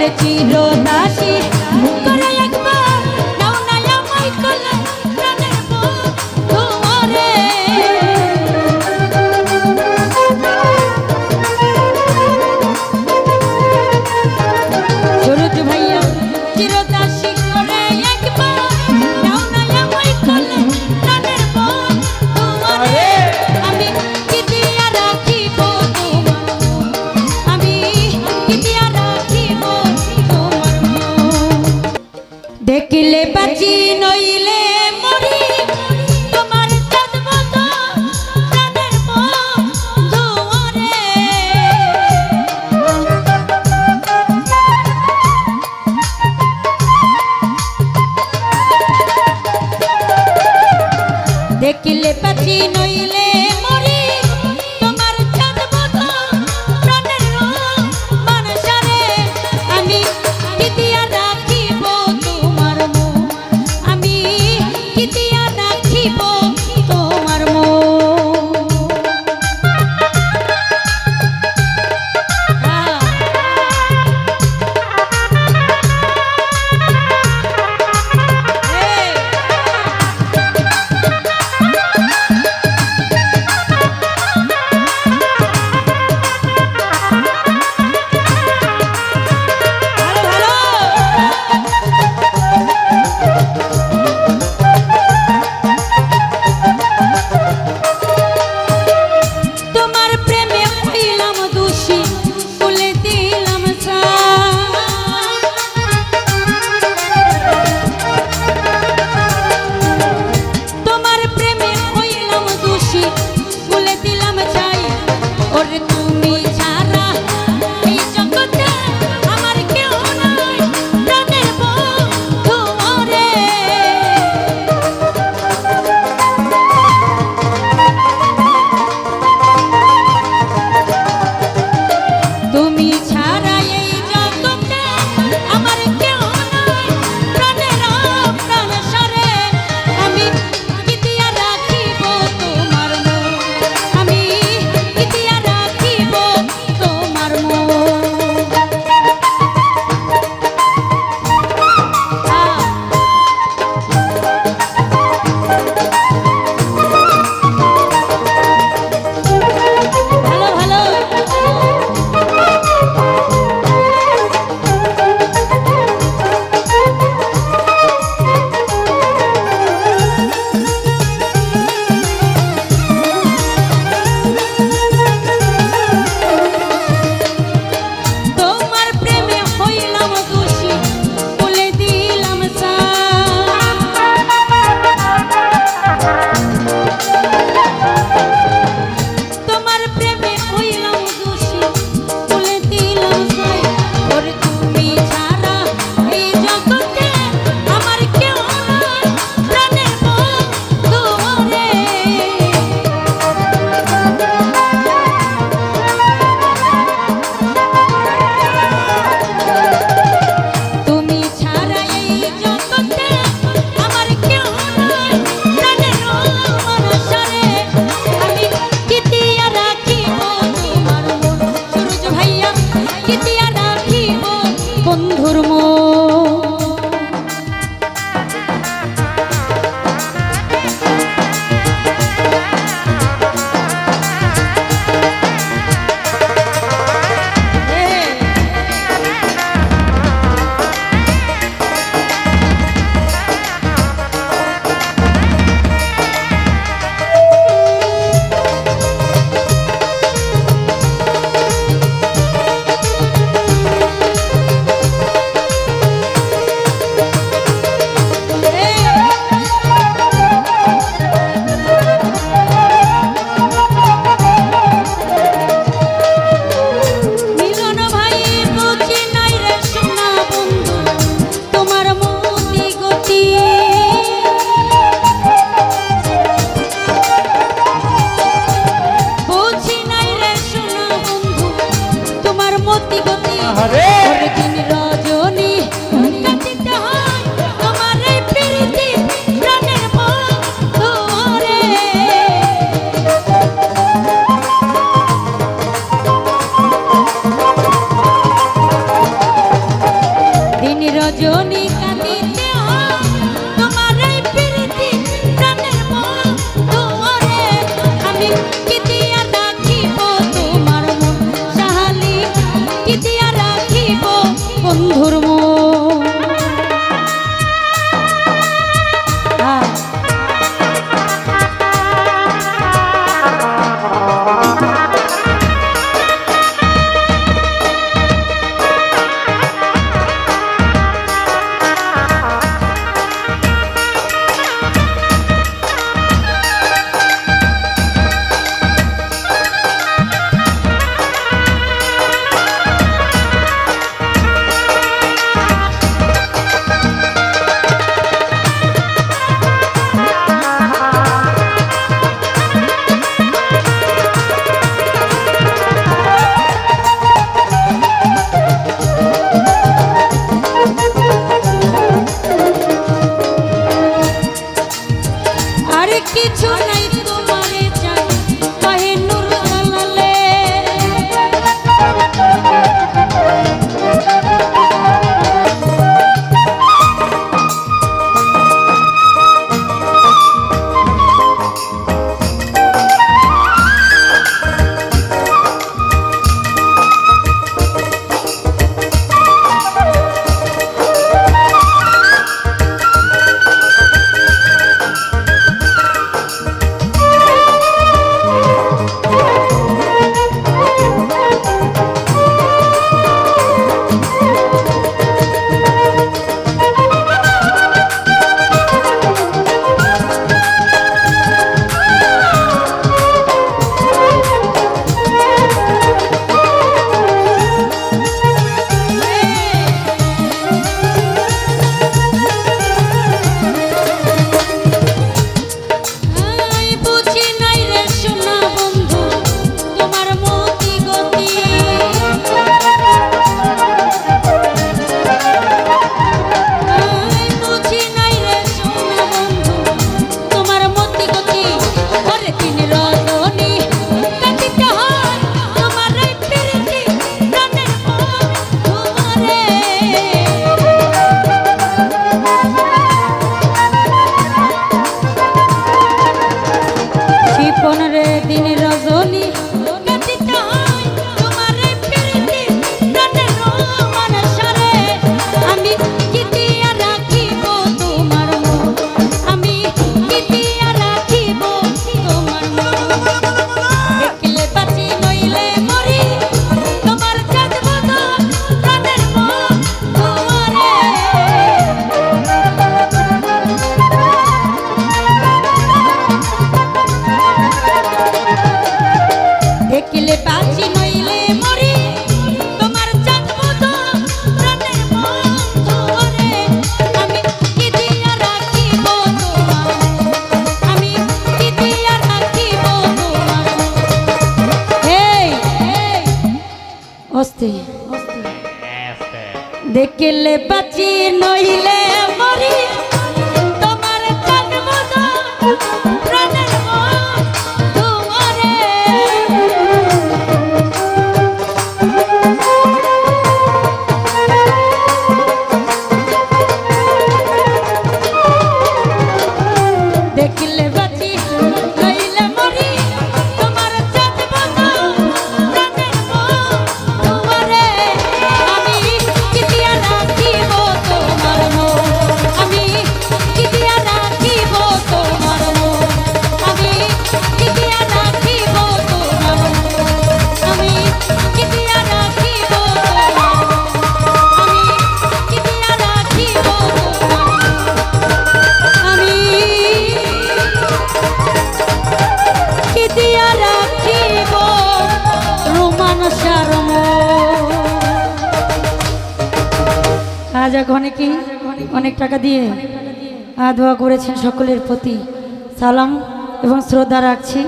ওরে চিরদাসী করে একবার নাও না আমায় কোলে প্রাণের বন্ধু ওরে সুরজ ভাইয়া চিরদাসী করে একবার নাও না আমায় কোলে প্রাণের বন্ধু ওরে আমি কি দিয়া রাখিব আমি কি দিয়া রাখিব তোমার দেখিলে বাঁচি নইলে মরি তোমার চাঁদ মতো প্রাণের বন্ধু ওরে দেখিলে বাঁচি নইলে মরি তোমার চাঁদ মতো প্রাণের মানুষারে আমি কি দিয়া রাখিব তোমার মন আমি কি দিয়া রাখিব তোমার মন তোমার প্রেমে হইলাম দোষী বলে দিলাম তোমার প্রেমে হইলাম দোষী বলে দিলাম চাই ওরে তুমি ছাড়া এই জগতে আমার কেউ নাই প্রাণের বন্ধু ওরে তুমি ছাড়া এই জগতে আমার কেউ নাই প্রাণের প্রাণ সারে আমি কি দিয়া রাখিব তোমার মন আমি কি দিয়া রাখিব তোমার মন ভালো ভালো তোমার প্রেমে হইলাম দোষী বলে দিলাম তোমার প্রেমে হইলাম দোষী বলে দিলাম ওরে তুমি ছাড়া এই জগতে আমার কেউ নাই প্রাণের বন্ধু ওরে তুমি ছাড়া এই জগতে আমার কেউ নাই প্রাণের মানুষারে আমি কি দিয়া রাখিব তোমার মন সুরজ ভাইয়া কি দিয়া রাখিব বন্ধুর মন রজনী কাঁদিতে হয় তোমার এই প্রীতি প্রাণের বন্ধু রে আমি কি দিয়া রাখিব তোমার মন সাহালি কি দিয়া রাখিব বন্ধুর মন কিছু নাই তোমারে চাই কহে নূর জালালে देखले बची नइले मरी তোমার জন্মদ প্রাণের তোমারে देखले बची नइले मरी তোমার জন্মদ প্রাণের তোমারে আমি কি দিয়া রাখিব তোমার মন আমি কি দিয়া রাখিব তোমার মন আমি কি দিয়া রাখিব তোমার মন আমি কি দিয়া রাখিব তোমার মন আমি কি দিয়া রাখিব তোমার আমি কি দিয়া রাখিব রোমান শর্ম আজ অনেকে অনেক টাকা দিয়ে দোয়া করেছেন সকলের প্রতি সালাম এবং শ্রদ্ধা রাখছি।